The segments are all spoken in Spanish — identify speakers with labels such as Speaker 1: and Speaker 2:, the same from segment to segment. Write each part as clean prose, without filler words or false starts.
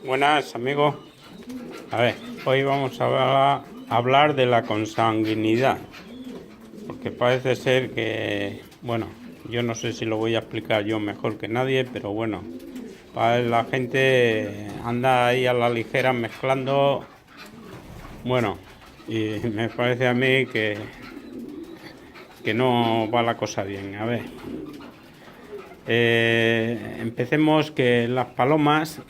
Speaker 1: Buenas amigos. A ver, hoy vamos a hablar de la consanguinidad, porque parece ser que, bueno, yo no sé si lo voy a explicar yo mejor que nadie, pero bueno, para la gente anda ahí a la ligera mezclando, bueno, y me parece a mí que no va la cosa bien. A ver, empecemos que las palomas,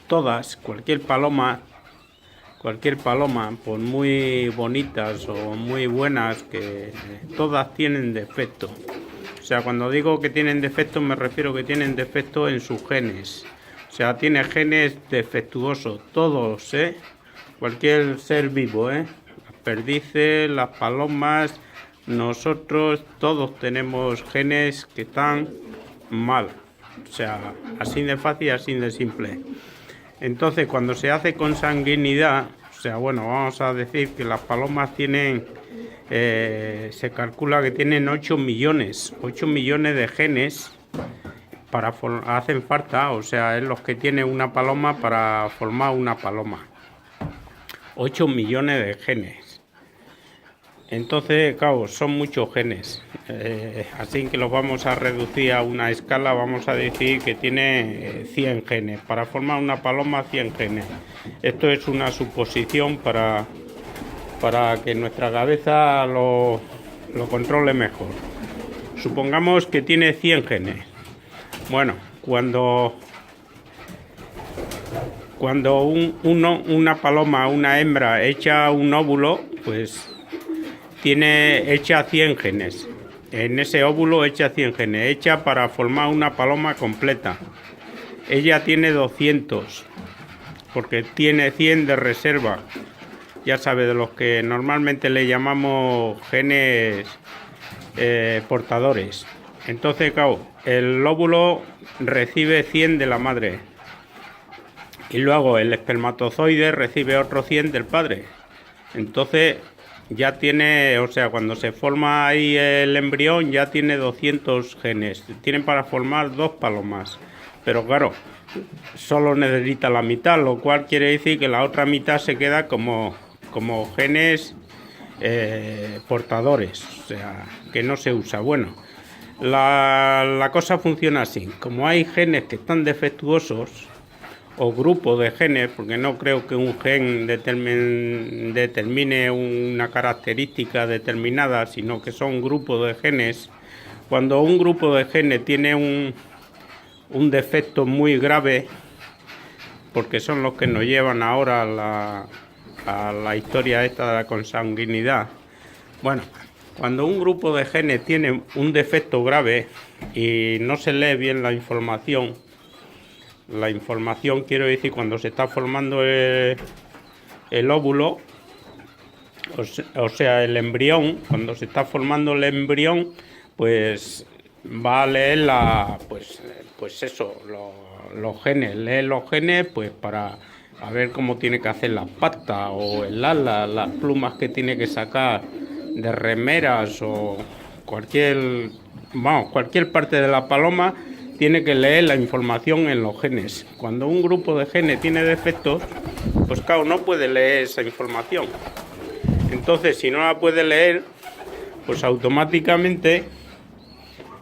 Speaker 1: todas, cualquier paloma, por muy bonitas o muy buenas, que todas tienen defecto. O sea, cuando digo que tienen defectos me refiero que tienen defecto en sus genes. O sea, tiene genes defectuosos, todos, cualquier ser vivo, las perdices, las palomas, nosotros, todos tenemos genes que están mal. O sea, así de fácil, así de simple. Entonces, cuando se hace consanguinidad, o sea, bueno, vamos a decir que las palomas tienen, se calcula que tienen 8 millones de genes hacen falta, o sea, es los que tiene una paloma para formar una paloma. 8 millones de genes. Entonces, claro, son muchos genes. Así que los vamos a reducir a una escala, vamos a decir que tiene 100 genes. Para formar una paloma, 100 genes. Esto es una suposición para que nuestra cabeza lo controle mejor. Supongamos que tiene 100 genes. Bueno, cuando una paloma, una hembra, echa un óvulo, pues echa 100 genes. En ese óvulo echa 100 genes, echa para formar una paloma completa. Ella tiene 200, porque tiene 100 de reserva. Ya sabe, de los que normalmente le llamamos genes portadores. Entonces, claro, el óvulo recibe 100 de la madre. Y luego el espermatozoide recibe otros 100 del padre. Entonces ya tiene, o sea, cuando se forma ahí el embrión ya tiene 200 genes. Tienen para formar 2 palomas. Pero claro, solo necesita la mitad, lo cual quiere decir que la otra mitad se queda como genes portadores, o sea, que no se usa. Bueno, la cosa funciona así. Como hay genes que están defectuosos, o grupo de genes, porque no creo que un gen determine una característica determinada, sino que son grupos de genes. Cuando un grupo de genes tiene un defecto muy grave, porque son los que nos llevan ahora a la historia esta de la consanguinidad. Bueno, cuando un grupo de genes tiene un defecto grave y no se lee bien la información quiero decir cuando se está formando el óvulo, o sea, el embrión, cuando se está formando el embrión, pues va a leer pues eso, los genes, lee los genes pues para a ver cómo tiene que hacer las patas o el ala, las plumas que tiene que sacar de remeras o cualquier parte de la paloma. Tiene que leer la información en los genes. Cuando un grupo de genes tiene defectos, pues claro, no puede leer esa información. Entonces, si no la puede leer, pues automáticamente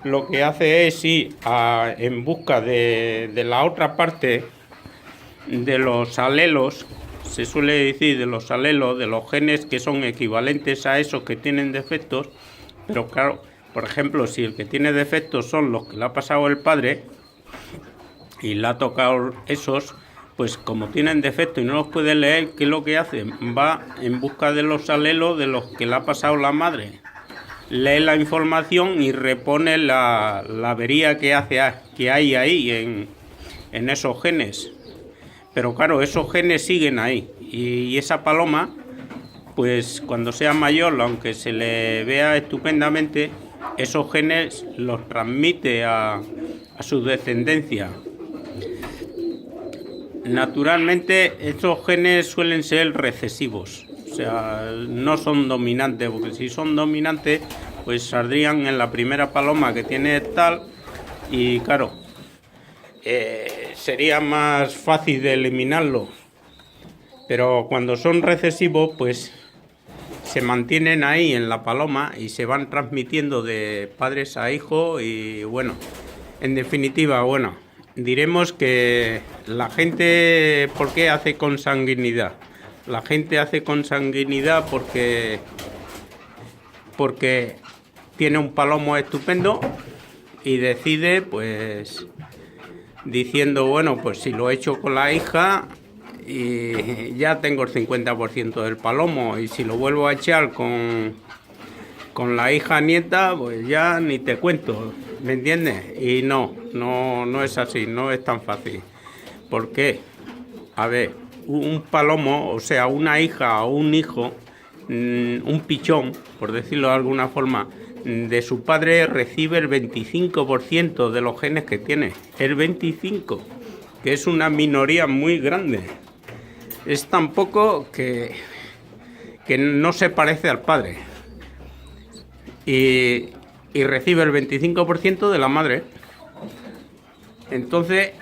Speaker 1: lo que hace es ir en busca de la otra parte de los alelos, se suele decir de los alelos, de los genes que son equivalentes a esos que tienen defectos, pero claro, por ejemplo, si el que tiene defectos son los que le ha pasado el padre y le ha tocado esos, pues como tienen defectos y no los puede leer, ¿qué es lo que hace? Va en busca de los alelos de los que le ha pasado la madre. Lee la información y repone la avería que hay ahí en esos genes. Pero claro, esos genes siguen ahí. Y esa paloma, pues cuando sea mayor, aunque se le vea estupendamente, esos genes los transmite a su descendencia. Naturalmente, estos genes suelen ser recesivos, o sea, no son dominantes, porque si son dominantes, pues saldrían en la primera paloma que tiene tal, y claro, sería más fácil de eliminarlo. Pero cuando son recesivos, pues se mantienen ahí en la paloma y se van transmitiendo de padres a hijos y bueno, en definitiva, bueno, diremos que la gente, ¿por qué hace consanguinidad? La gente hace consanguinidad porque tiene un palomo estupendo y decide, pues, diciendo, bueno, pues si lo he hecho con la hija y ya tengo el 50% del palomo, y si lo vuelvo a echar con la hija nieta, pues ya ni te cuento, ¿me entiendes? Y no es así, no es tan fácil. ¿Por qué? A ver, un palomo, o sea, una hija o un hijo, un pichón, por decirlo de alguna forma, de su padre recibe el 25% de los genes que tiene. El 25%, que es una minoría muy grande. Es tan poco que no se parece al padre. Y recibe el 25% de la madre. Entonces,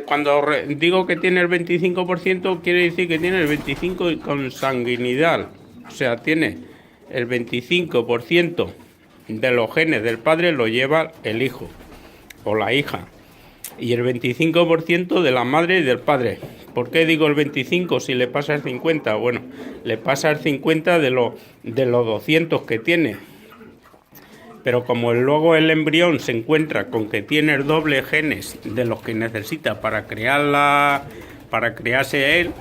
Speaker 1: cuando digo que tiene el 25%, quiere decir que tiene el 25% de consanguinidad. O sea, tiene el 25% de los genes del padre lo lleva el hijo o la hija. Y el 25% de la madre y del padre. ¿Por qué digo el 25 si le pasa el 50? Bueno, le pasa el 50 de los 200 que tiene. Pero como luego el embrión se encuentra con que tiene el doble genes de los que necesita para crearse él,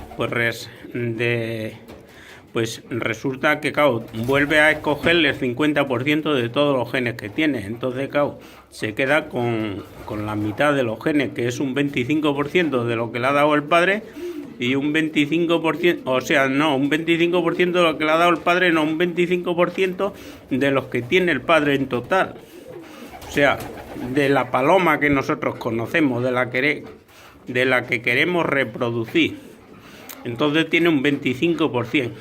Speaker 1: pues resulta que, claro, vuelve a escogerle el 50% de todos los genes que tiene. Entonces, claro, se queda con la mitad de los genes, que es un 25% de lo que le ha dado el padre, y un 25%, o sea, no, un 25% de lo que le ha dado el padre, no, un 25% de los que tiene el padre en total. O sea, de la paloma que nosotros conocemos, de la que queremos reproducir. Entonces tiene un 25%.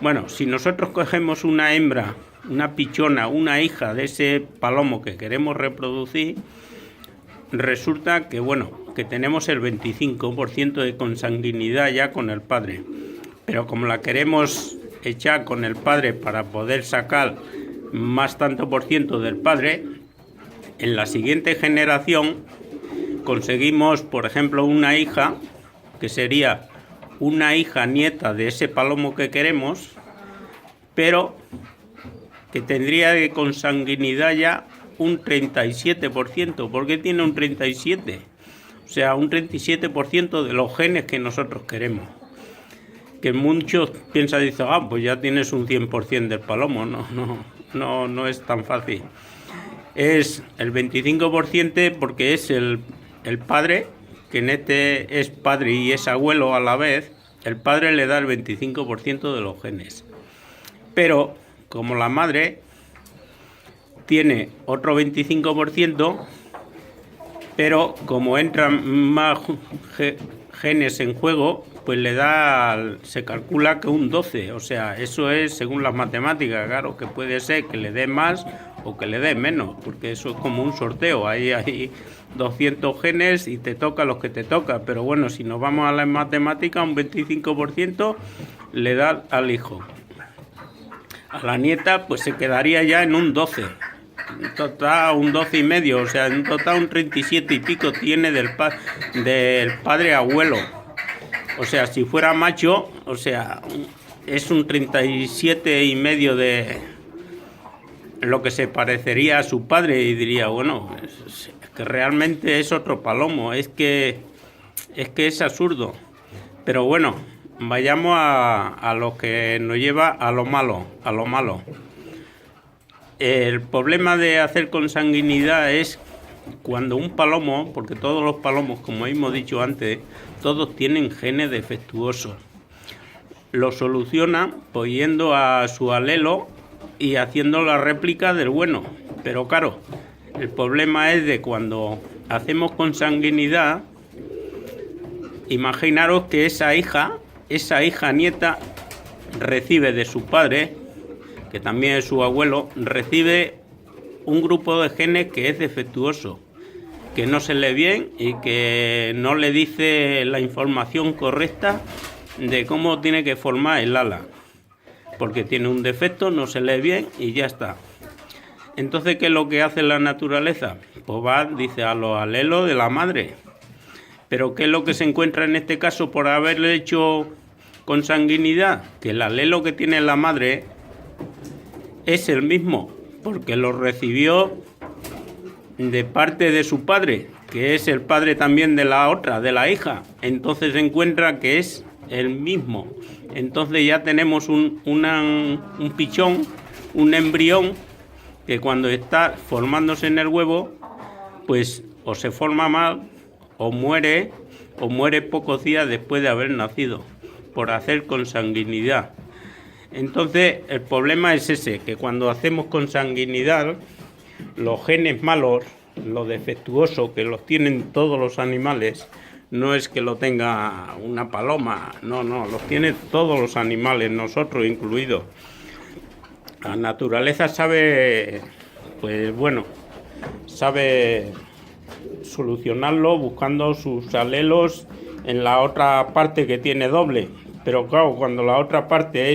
Speaker 1: Bueno, si nosotros cogemos una hembra, una pichona, una hija de ese palomo que queremos reproducir, resulta que, bueno, que tenemos el 25% de consanguinidad ya con el padre. Pero como la queremos echar con el padre para poder sacar más tanto por ciento del padre, en la siguiente generación conseguimos, por ejemplo, una hija que sería una hija nieta de ese palomo que queremos, pero que tendría de consanguinidad ya un 37%. ¿Por qué tiene un 37%? O sea, un 37% de los genes que nosotros queremos. Que muchos piensan, dicen, pues ya tienes un 100% del palomo. No es tan fácil. Es el 25% porque es el padre, que en este es padre y es abuelo a la vez. El padre le da el 25% de los genes. Pero como la madre tiene otro 25%, pero como entran más genes en juego, pues se calcula que un 12%. O sea, eso es según las matemáticas, claro, que puede ser que le dé más o que le dé menos, porque eso es como un sorteo. Ahí hay 200 genes y te toca los que te toca. Pero bueno, si nos vamos a las matemáticas, un 25% le da al hijo. A la nieta, pues se quedaría ya en un 12%. En total un 12,5%, o sea, en total un 37 y pico tiene del padre abuelo. O sea, si fuera macho, o sea, es un 37,5% de lo que se parecería a su padre, y diría, bueno, es que realmente es otro palomo, es que es absurdo. Pero bueno, vayamos a lo que nos lleva a lo malo. El problema de hacer consanguinidad es cuando un palomo, porque todos los palomos, como hemos dicho antes, todos tienen genes defectuosos. Lo soluciona pues yendo a su alelo y haciendo la réplica del bueno. Pero claro, el problema es de cuando hacemos consanguinidad, imaginaros que esa hija nieta recibe de su padre, que también es su abuelo, recibe un grupo de genes que es defectuoso, que no se lee bien y que no le dice la información correcta de cómo tiene que formar el ala, porque tiene un defecto, no se lee bien y ya está. Entonces, ¿qué es lo que hace la naturaleza? Pues va, dice, a los alelos de la madre. Pero ¿qué es lo que se encuentra en este caso por haberle hecho consanguinidad? Que el alelo que tiene la madre es el mismo, porque lo recibió de parte de su padre, que es el padre también de la otra, de la hija. Entonces se encuentra que es el mismo. Entonces ya tenemos un pichón, un embrión, que cuando está formándose en el huevo, pues o se forma mal, o muere pocos días después de haber nacido, por hacer consanguinidad. Entonces el problema es ese, que cuando hacemos consanguinidad, los genes malos, los defectuosos, que los tienen todos los animales, no es que lo tenga una paloma, no, los tienen todos los animales, nosotros incluidos. La naturaleza sabe, pues bueno, sabe solucionarlo buscando sus alelos en la otra parte que tiene doble. Pero claro, cuando la otra parte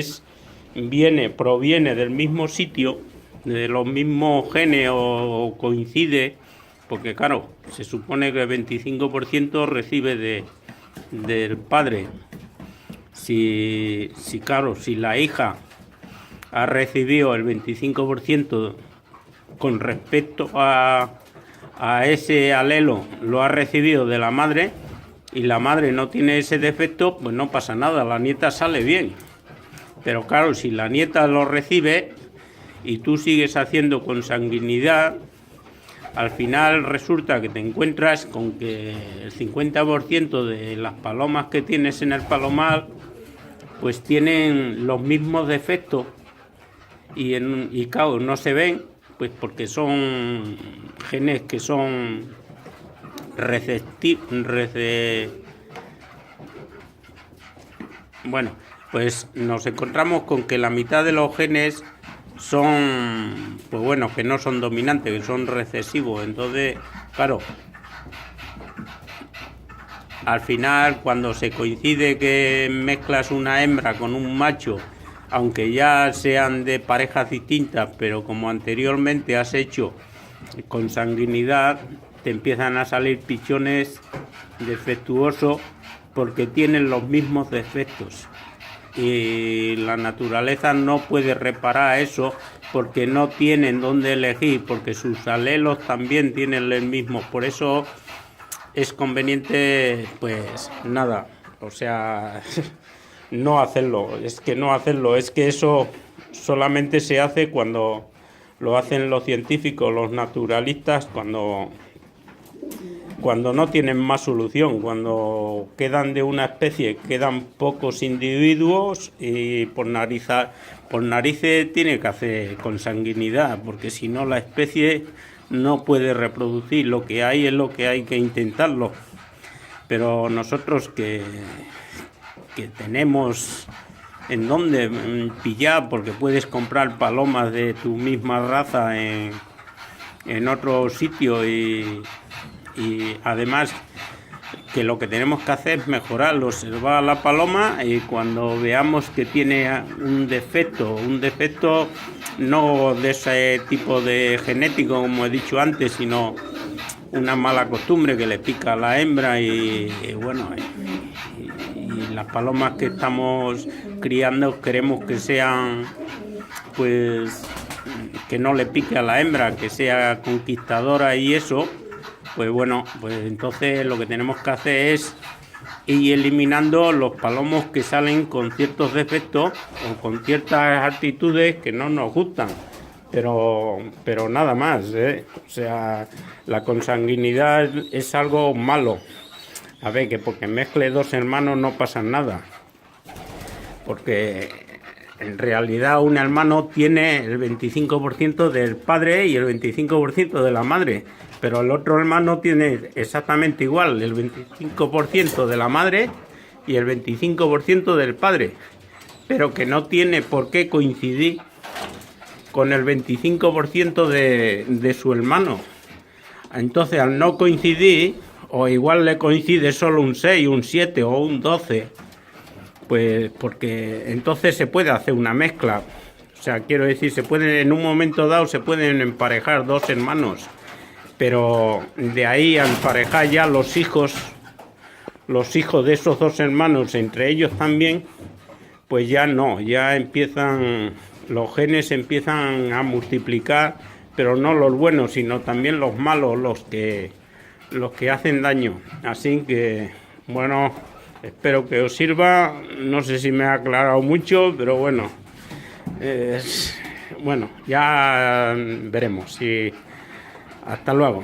Speaker 1: proviene del mismo sitio, de los mismos genes o coincide, porque claro, se supone que el 25% recibe del padre. Si la hija ha recibido el 25% con respecto a ese alelo, lo ha recibido de la madre, y la madre no tiene ese defecto, pues no pasa nada, la nieta sale bien. Pero claro, si la nieta lo recibe y tú sigues haciendo consanguinidad, al final resulta que te encuentras con que el 50% de las palomas que tienes en el palomar pues tienen los mismos defectos y claro, no se ven, pues porque son genes que son bueno, pues nos encontramos con que la mitad de los genes son, pues bueno, que no son dominantes, que son recesivos. Entonces, claro, al final cuando se coincide que mezclas una hembra con un macho, aunque ya sean de parejas distintas, pero como anteriormente has hecho consanguinidad, te empiezan a salir pichones defectuosos porque tienen los mismos defectos. Y la naturaleza no puede reparar eso porque no tienen dónde elegir, porque sus alelos también tienen el mismo. Por eso es conveniente, pues nada, o sea, no hacerlo. Es que eso solamente se hace cuando lo hacen los científicos, los naturalistas, cuando no tienen más solución, cuando quedan de una especie, quedan pocos individuos y por narices tiene que hacer consanguinidad, porque si no la especie no puede reproducir. Lo que hay es lo que hay que intentarlo. Pero nosotros que tenemos en dónde pillar, porque puedes comprar palomas de tu misma raza en otro sitio y además que lo que tenemos que hacer es mejorarlo, observar a la paloma, y cuando veamos que tiene un defecto no de ese tipo de genético como he dicho antes, sino una mala costumbre que le pica a la hembra y las palomas que estamos criando queremos que sean, pues, que no le pique a la hembra, que sea conquistadora y eso. Pues bueno, pues entonces lo que tenemos que hacer es ir eliminando los palomos que salen con ciertos defectos o con ciertas actitudes que no nos gustan. Pero nada más, ¿eh? O sea, la consanguinidad es algo malo. A ver, que porque mezcle dos hermanos no pasa nada. Porque en realidad un hermano tiene el 25% del padre y el 25% de la madre. Pero el otro hermano tiene exactamente igual, el 25% de la madre y el 25% del padre. Pero que no tiene por qué coincidir con el 25% de su hermano. Entonces, al no coincidir, o igual le coincide solo un 6, un 7 o un 12, pues porque entonces se puede hacer una mezcla. O sea, quiero decir, en un momento dado se pueden emparejar dos hermanos, pero de ahí a emparejar ya los hijos de esos dos hermanos, entre ellos también, pues ya no, ya los genes empiezan a multiplicar, pero no los buenos, sino también los malos, los que hacen daño. Así que, bueno, espero que os sirva. No sé si me ha aclarado mucho, pero bueno, bueno, ya veremos. Hasta luego.